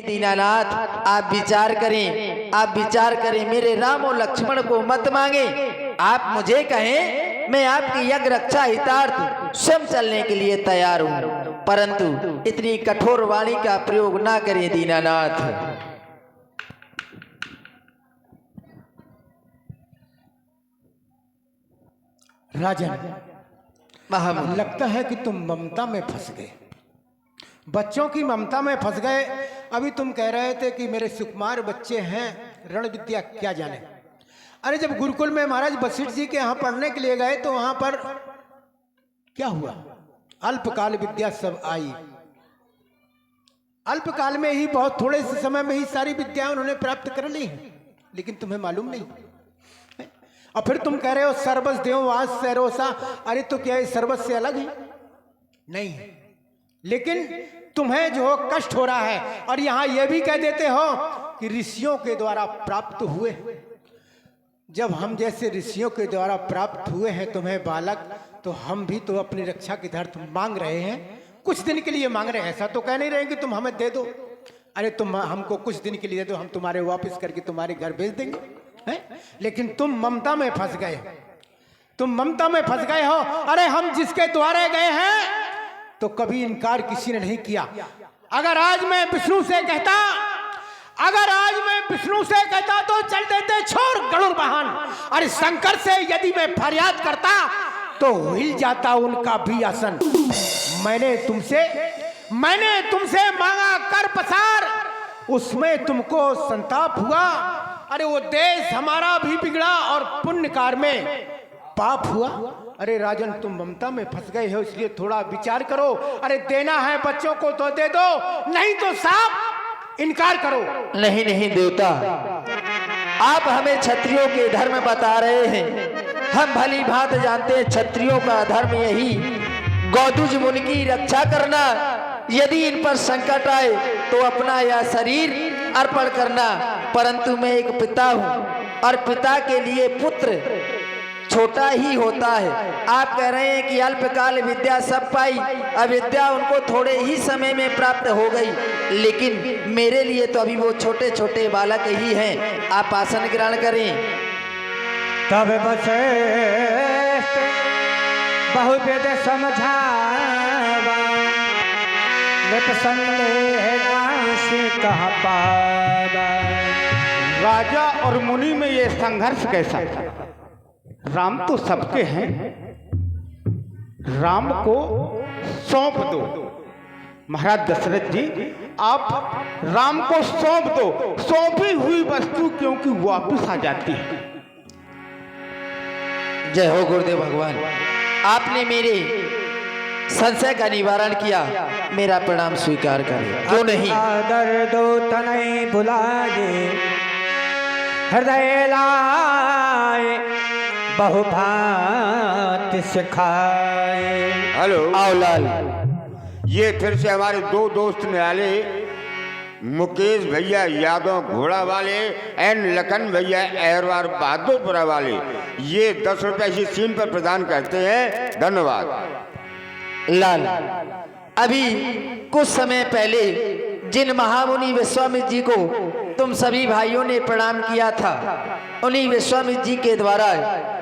दीनानाथ आप विचार करें, आप विचार करें। मेरे राम और लक्ष्मण को मत मांगे, आप मुझे कहें, मैं आपकी यज्ञ रक्षा हितार्थ स्वयं चलने के लिए तैयार हूँ, परंतु इतनी कठोर वाणी का प्रयोग ना करें दीनानाथ। राजन, लगता है कि तुम ममता में फंस गए, बच्चों की ममता में फंस गए। अभी तुम कह रहे थे कि मेरे सुकुमार बच्चे हैं, रण विद्या क्या जाने। अरे जब गुरुकुल में महाराज वशिष्ठ जी के यहाँ पढ़ने के लिए गए तो वहां पर क्या हुआ, अल्पकाल विद्या सब आई। अल्पकाल में ही, बहुत थोड़े से समय में ही सारी विद्या उन्होंने प्राप्त कर ली है, लेकिन तुम्हें मालूम नहीं। और फिर तुम कह रहे हो सर्वस देव वास सरोसा। अरे तो क्या ये सर्वस से अलग है? नहीं है, लेकिन तुम्हें जो कष्ट हो रहा है, और यहां यह भी कह देते हो कि ऋषियों के द्वारा प्राप्त हुए। जब हम जैसे ऋषियों के द्वारा प्राप्त हुए हैं तुम्हें बालक, तो हम भी तो अपनी रक्षा के धर्म मांग रहे हैं, कुछ दिन के लिए मांग रहे हैं। ऐसा तो कह नहीं रहे कि तुम हमें दे दो। अरे तुम हमको कुछ दिन के लिए दे दो, हम तुम्हारे वापस करके तुम्हारे घर भेज देंगे, है? लेकिन तुम ममता में फंस गए, तुम ममता में फंस गए हो। अरे हम जिसके द्वारे गए हैं तो कभी इनकार किसी ने नहीं किया। अगर आज मैं विष्णु से कहता, अगर आज मैं विष्णु से कहता तो चल देते छोड़ गरुड़ वाहन। अरे शंकर से यदि मैं फरियाद करता तो हिल जाता उनका भी आसन। मैंने तुमसे मांगा कर पसार, उसमें तुमको संताप हुआ। अरे वो देश हमारा भी बिगड़ा और पुण्य कार्य में पाप हुआ। अरे राजन, तुम ममता में फंस गए हो, इसलिए थोड़ा विचार करो। अरे देना है बच्चों को तो दे दो, नहीं तो साफ इनकार करो। नहीं नहीं देवता, आप हमें क्षत्रियों के धर्म बता रहे हैं। हम भली भांत जानते हैं क्षत्रियों का धर्म यही गौदुज मुनि की रक्षा करना। यदि इन पर संकट आए तो अपना यह शरीर अर्पण करना, परंतु मैं एक पिता हूँ और पिता के लिए पुत्र छोटा ही होता है। आप कह रहे हैं कि अल्पकाल विद्या सब पाई, अविद्या उनको थोड़े ही समय में प्राप्त हो गई, लेकिन मेरे लिए तो अभी वो छोटे छोटे बालक ही हैं। आप आसन ग्रहण करें। तब बसे बहुवेद समझावा, कहाँ पावा। राजा और मुनि में ये संघर्ष कैसा? राम तो सबके हैं, राम को सौंप दो। महाराज दशरथ जी, आप राम को सौंप दो। सौंपी हुई वस्तु क्योंकि वापस आ जाती है। जय हो गुरुदेव भगवान, आपने मेरे संशय का निवारण किया, मेरा प्रणाम स्वीकार करें। क्यों नहीं? दर्दो तनय बुलाए, हृदय लाए, बहुभांति सिखाए। हेलो, आओ लाल। ये फिर से हमारे दो दोस्त निराले, मुकेश भैया यादव घोड़ा वाले एंड लखन भैया एरवार बहादुरपुरा वाले, ये 10 रुपए की सीन पर प्रदान करते हैं। धन्यवाद। लाल, अभी कुछ समय पहले जिन महामुनि विश्वामित्र जी को तुम सभी भाइयों ने प्रणाम किया था, उन्हीं विश्वामित्र जी के द्वारा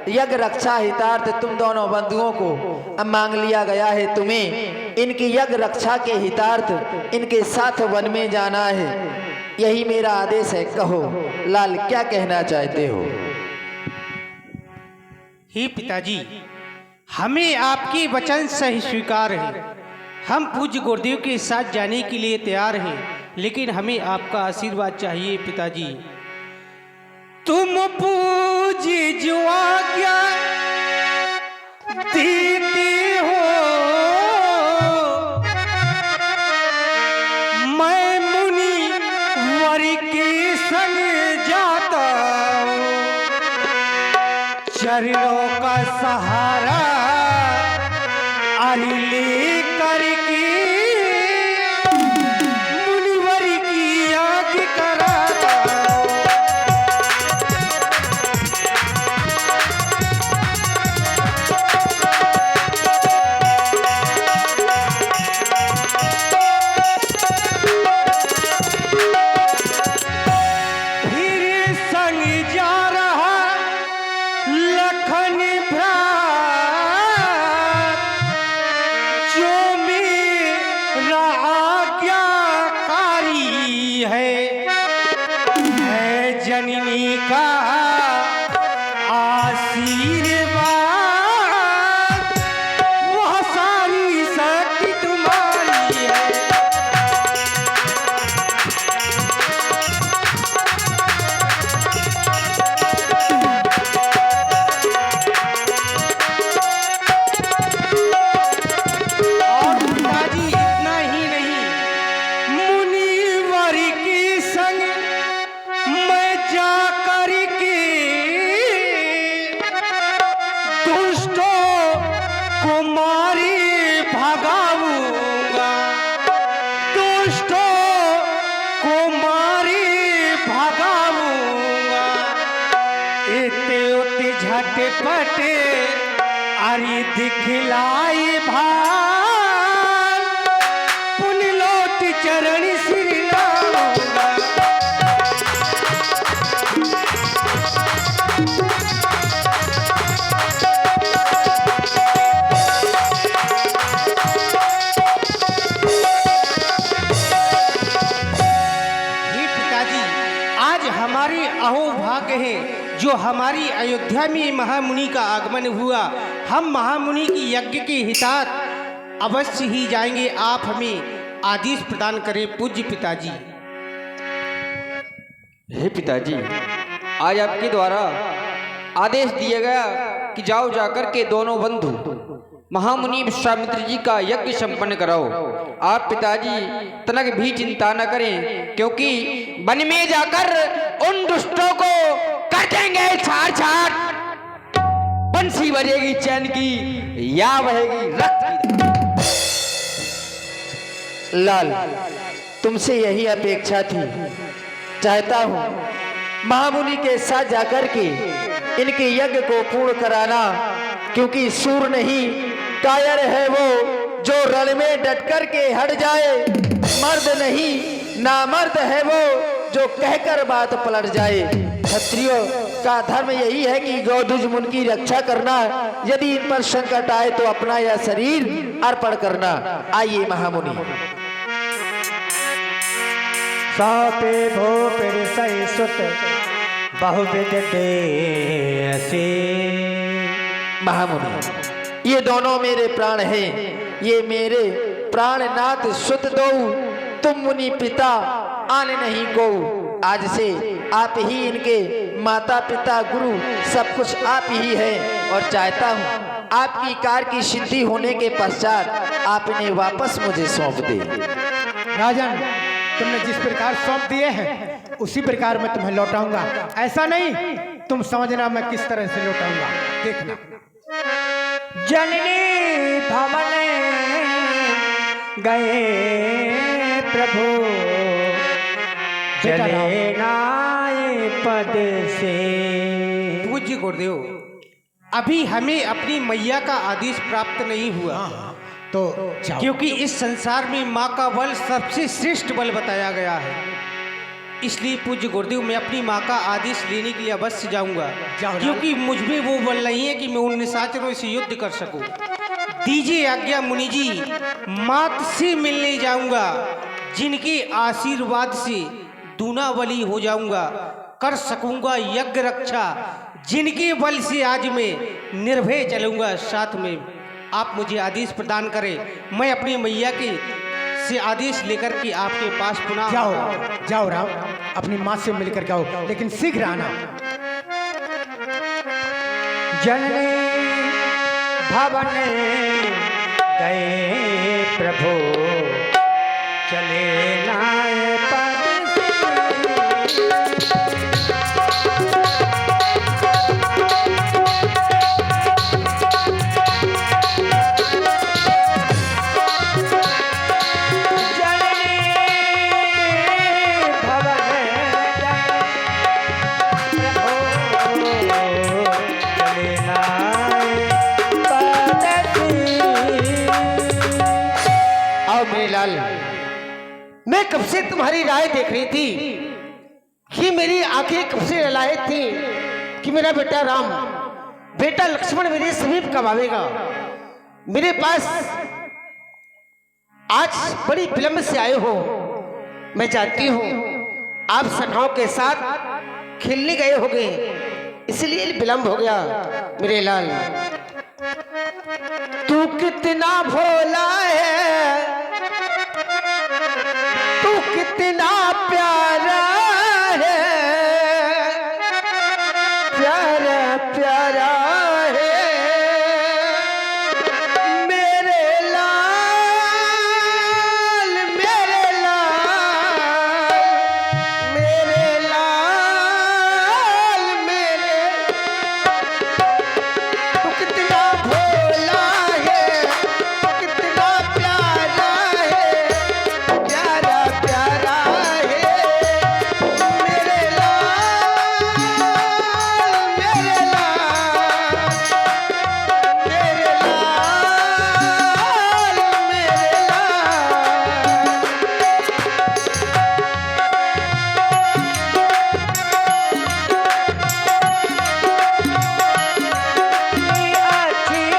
यज्ञ रक्षा हितार्थ तुम दोनों बंधुओं को मांग लिया गया है। तुम्हें इनकी यज्ञ रक्षा के हितार्थ इनके साथ वन में जाना है, यही मेरा आदेश है। कहो लाल, क्या कहना चाहते हो? हे पिताजी, हमें आपके वचन सही स्वीकार है। हम पूज्य गुरुदेव के साथ जाने के लिए तैयार हैं, लेकिन हमें आपका आशीर्वाद चाहिए पिताजी। तुम पूज्य जो आज्ञा देते हो, मैं मुनि वर के संग जाता हूँ। चरणों का सहारा ले करके मुनिवर की आज्ञा कराता। जननी का आशीर्वाद, वह सारी शक्ति तुम्हारी है। और पिताजी इतना ही नहीं, मुनिवर के संग मैं जा करके दुष्टों को मारे भगाऊंगा, दुष्टों को मारे भगाऊंगा। इते उते झटपट अरे दिखलाई भान, पुन लौट चरण श्री लाऊंगा। हे पिताजी, आज हमारे अहोभाग्य है जो हमारी अयोध्या में महामुनि का आगमन हुआ। हम महामुनि की यज्ञ के हितार्थ अवश्य ही जाएंगे। आप हमें आदेश प्रदान करें पूज्य पिताजी। हे पिताजी, आज आपके द्वारा आदेश दिया गया कि जाओ जाकर के दोनों बंधु महामुनि विश्वामित्र जी का यज्ञ संपन्न कराओ। आप पिताजी तनक भी चिंता न करें, क्योंकि वन में जाकर उन दुष्टों को कर देंगे छाड़ छाड़। बंसी बजेगी चैन की या बहेगी रक्त की। लाल, तुमसे यही अपेक्षा थी। चाहता हूँ महामुनि के साथ जाकर के इनके यज्ञ को पूर्ण कराना, क्योंकि सूर नहीं कायर है वो जो रण में डट कर के हट जाए। मर्द नहीं नामर्द है वो जो कहकर बात पलट जाए। क्षत्रियों का धर्म यही है कि गौधुज मुनि की रक्षा करना, यदि इन पर संकट आए तो अपना यह शरीर अर्पण करना। आइए महामुनि। सापे भूपिर सही सुत बहुविध देसी। महामुनि, ये दोनों मेरे प्राण हैं, ये मेरे प्राणनाथ सुत दो। तुम मुनि पिता आन नहीं को। आज से आप ही इनके माता पिता गुरु सब कुछ आप ही हैं, और चाहता हूँ आपकी कार्य की सिद्धि होने के पश्चात आप इन्हें वापस मुझे सौंप दे। राजन, तुमने जिस प्रकार सौंप दिए हैं उसी प्रकार मैं तुम्हें लौटाऊंगा। ऐसा नहीं, तुम समझना मैं किस तरह से लौटाऊंगा, देखना। जननी भवन गए प्रभु, चले नाए पद से। पूज्य गुरुदेव, अभी हमें अपनी मैया का आदेश प्राप्त नहीं हुआ, तो जाओ। क्योंकि इस संसार में माँ का बल सबसे श्रेष्ठ बल बताया गया है। इसलिए पूज्य गुरुदेव, मैं अपनी माँ का आदेश लेने के लिए अवश्य जाऊंगा, क्योंकि मुझ में वो बल नहीं है कि मैं उन निशाचरों से युद्ध कर सकूं। दीजिए आज्ञा मुनि जी, मात से मिलने जाऊंगा, जिनके आशीर्वाद से दूना बली हो जाऊंगा, कर सकूंगा यज्ञ रक्षा, जिनके बल से आज मैं निर्भय चलूंगा। साथ में आप मुझे आदेश प्रदान करें, मैं अपनी मैया के से आदेश लेकर के आपके पास पुनः जाओ जाओ राम, अपनी माँ से मिलकर जाओ, लेकिन शीघ्र आना। जननी भवन गए प्रभु, चले नाए पद से। मैं कब से तुम्हारी राय देख रही थी कि मेरी आंखें कब से ललायत थी कि मेरा बेटा राम, बेटा लक्ष्मण मेरे समीप कब आवेगा। मेरे पास आज बड़ी विलंब से आए हो। मैं जानती हूँ आप सखाओं के साथ खेलने गए होगे, इसलिए विलंब हो गया मेरे लाल। तू कितना भोला है, तू कितना प्यारा है, प्यारा प्यारा है मेरे लाल, मेरे लाल, मेरे लाल, मेरे। तू कितना भोला है, तू कितना प्यारा है, प्यारा प्यारा है मेरे लाल, मेरे लाल, मेरे लाल, मेरे लाल। अच्छी है,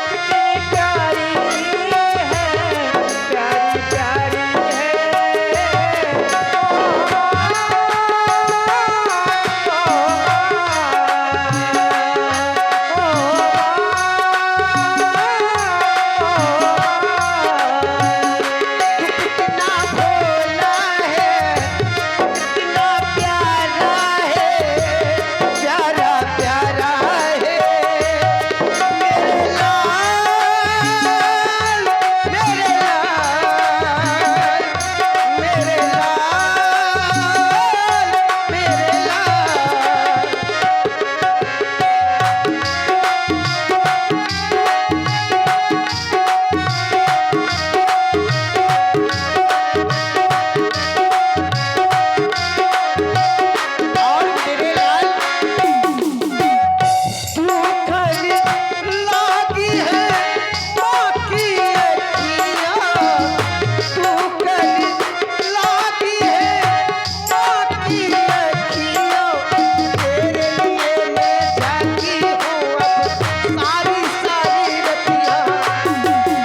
कितनी प्यारी है, प्यारी प्यारी कितना भोला है, कितना प्यारा है, प्यारा प्यारा है मेरे लाल, मेरे लाल, मेरे लाल, मेरे लाल। और मेरे लाल तू खाली लागी है बाकी अखियाँ, तू खाली लागी है बाकी अखियाँ, तेरे लिए मैं जागी हूँ अब सारी सारी रतियाँ,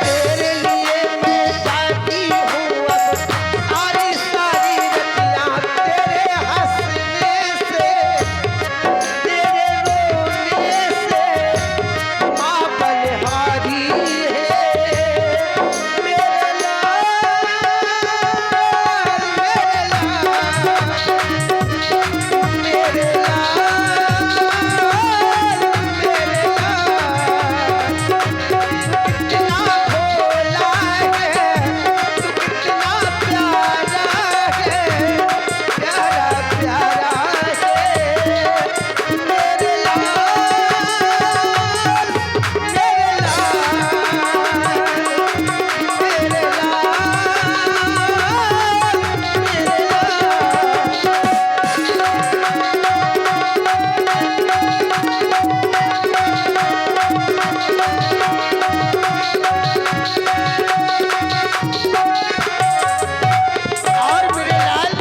तेरे लिए मैं जागी हूँ अब सारी सारी रतियाँ, तेरे हंसने से, तेरे रोने से माँ बलिहारी है मेरे लाल, मेरे लाल, मेरे लाल, मेरे लाल। कितना भोला है, तू कितना प्यारा है, प्यारा प्यारा है मेरे लाल, मेरे और मेरे लाल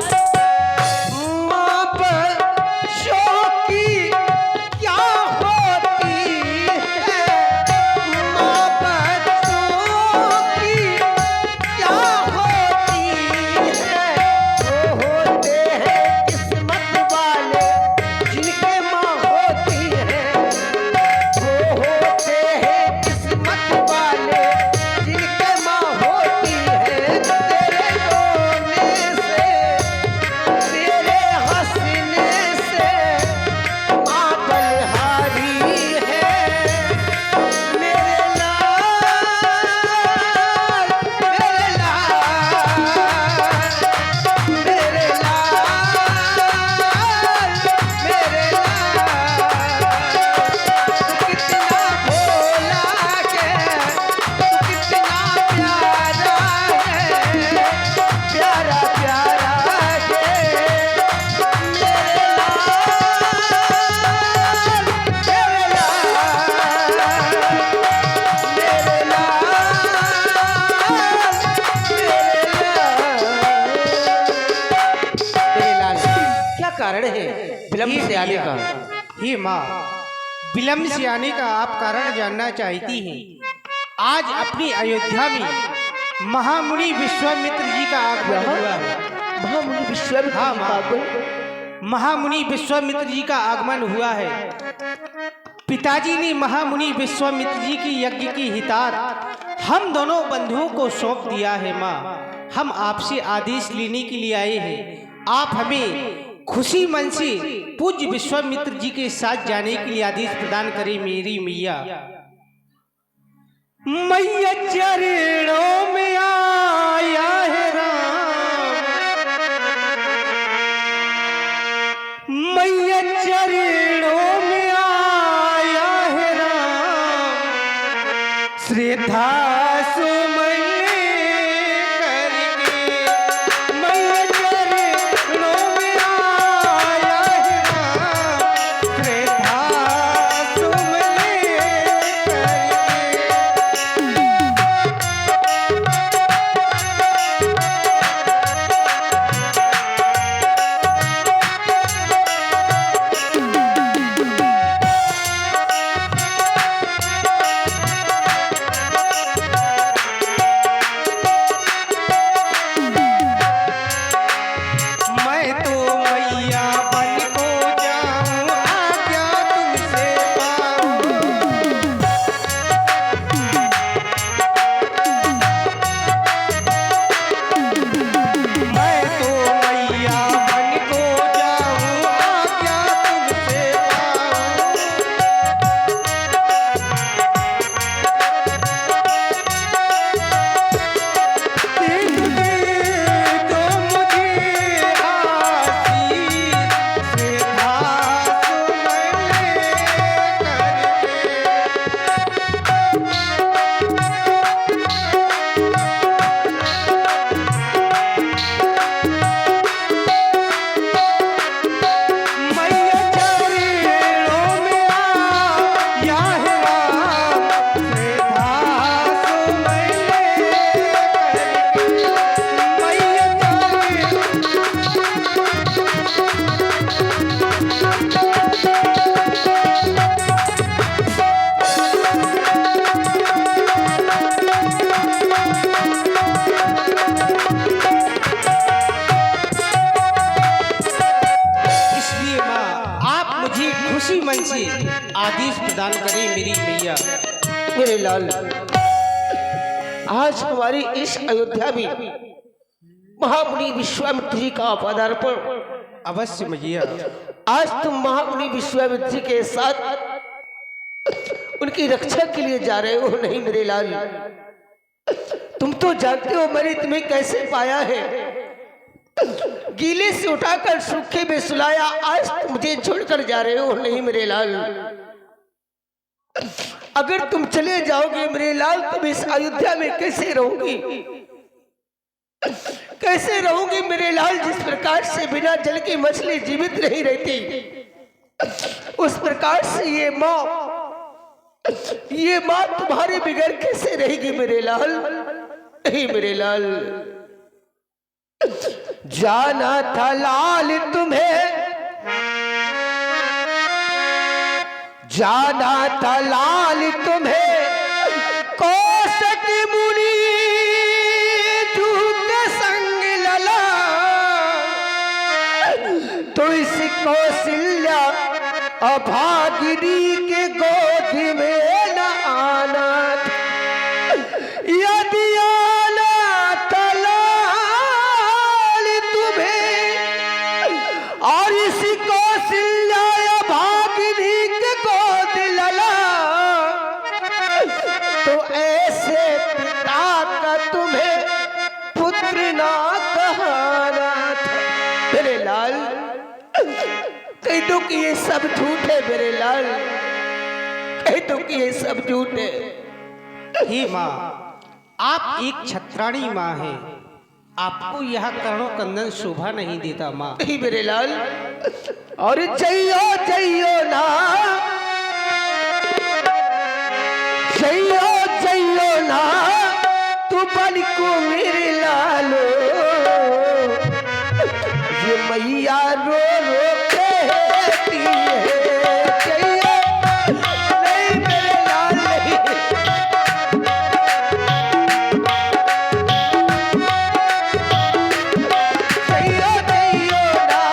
माँ बच्चों की क्या होती है, माँ बच्चों की क्या होती है, वो होते हैं किस्मत वाले जिनके माँ होती है, वो होते हैं किस्मत वाले जिनके माँ होती है, तेरे रोने से, तेरे हंसने से माँ बलिहारी है मेरे लाल, मेरे लाल, मेरे लाल, मेरे लाल। कितना भोला है, तू कितना प्यारा है, प्यारा प्यारा है मेरे लाल। क्या कारण है विलंब से आने का? हे माँ, विलंब से आने का आप कारण जानना चाहती हैं। आज अपनी अयोध्या में महामुनि विश्वामित्र जी का आगमन हुआ है। महामुनि विश्वामित्र हाँ, जी का माँ। आगमन महामुनि विश्वामित्र जी का आगमन हुआ है। पिताजी ने महामुनि विश्वामित्र जी की यज्ञ की हितार्थ हम दोनों बंधुओं को सौंप दिया है। माँ, हम आपसे आदेश लेने के लिए आए हैं। आप हमें खुशी मन से पूज्य विश्वामित्र जी के साथ जाने के लिए आदेश प्रदान करें। मेरी मैया मैया चरणों में आया है राम, मैया चरणों में आया है राम, श्रद्धा सुमन करके मैया चरणों में आया है राम, श्रद्धा सुमन करके। मैं तो मैया बन को जाऊं, आज्ञा तुमसे पाऊं। मैं तो मैया बन को जाऊं, आज्ञा तुमसे पाऊं। तो मुझे आशीष श्रद्धा सुमन मैया चरणों में आया है राम, श्रद्धा सुमन करके। मैया चरणों इसलिए माँ, आप मुझे खुशी मन से आदेश प्रदान करें मेरी मैया। मेरे लाल, आज हमारी इस अयोध्या में महामुनि विश्वामित्र जी का पदार्पण। अवश्य मैया। आज तुम महामुनि विश्वामित्र जी के साथ उनकी रक्षा के लिए जा रहे हो। नहीं मेरे लाल, तुम तो जानते हो मैंने तुम्हें कैसे पाया है। गीले से उठाकर सूखे में सुलाया, आज तुम मुझे छोड़कर जा रहे हो। नहीं मेरे लाल, अगर तुम चले जाओगे मेरे लाल, तुम इस अयोध्या में कैसे रहोगी, कैसे रहोगे मेरे लाल। जिस प्रकार से बिना जल की मछली जीवित नहीं रहती, उस प्रकार से ये माँ तुम्हारे बिगड़ कैसे रहेगी मेरे लाल। नहीं मेरे लाल, जाना था लाल तुम्हें, जाना था लाल तुम्हें, कौशिक मुनि झूठ संग लला, तो इस कौशल्या अभागिनी के गोद में न आना था। यदि आना था लाल तुम्हें, और इस कौशल्या अभागिनी के गोद लला, तो ऐसे पिता का तुम्हें पुत्र ना कहना था। मेरे लाल, कह दो कि ये सब झूठ है मेरे लाल, कह दो कि ये सब झूठ है। हे माँ, आप एक छत्राणी माँ हैं, आपको यह कर्ण कंदन शोभा नहीं देता माँ। नहीं मेरे लाल, और जइयो जइयो ना, जइयो जइयो ना, तू बन को मेरे लालो, ये मैया रो रो कहती है। जइयो, नहीं मेरे लाल नहीं। जइयो जइयो ना,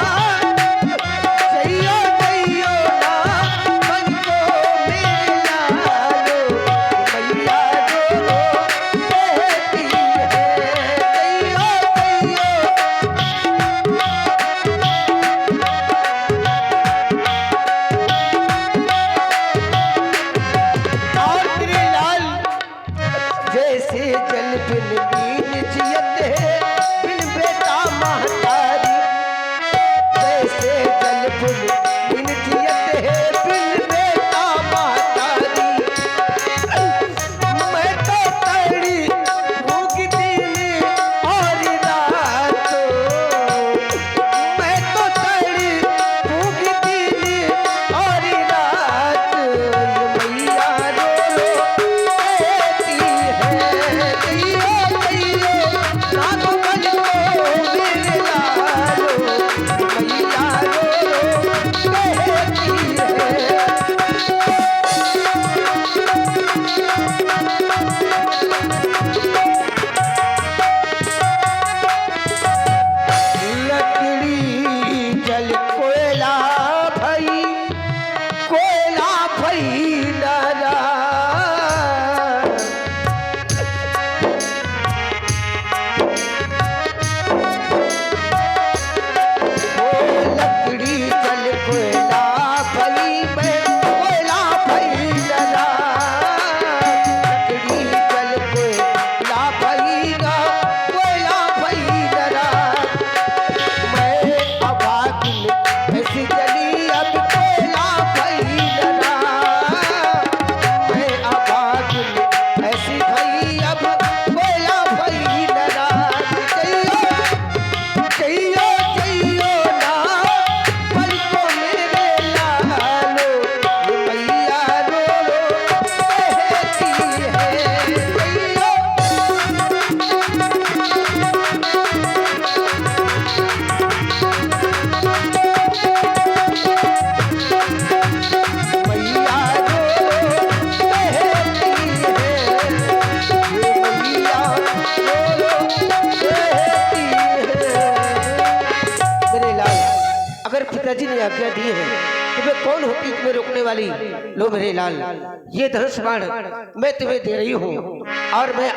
पिताजी ने आज्ञा दी है तो मैं कौन होती तुम्हें रोकने वाली। लो मेरे लाल, ये धनुष बाण मैं तुम्हें दे रही हूँ और मैं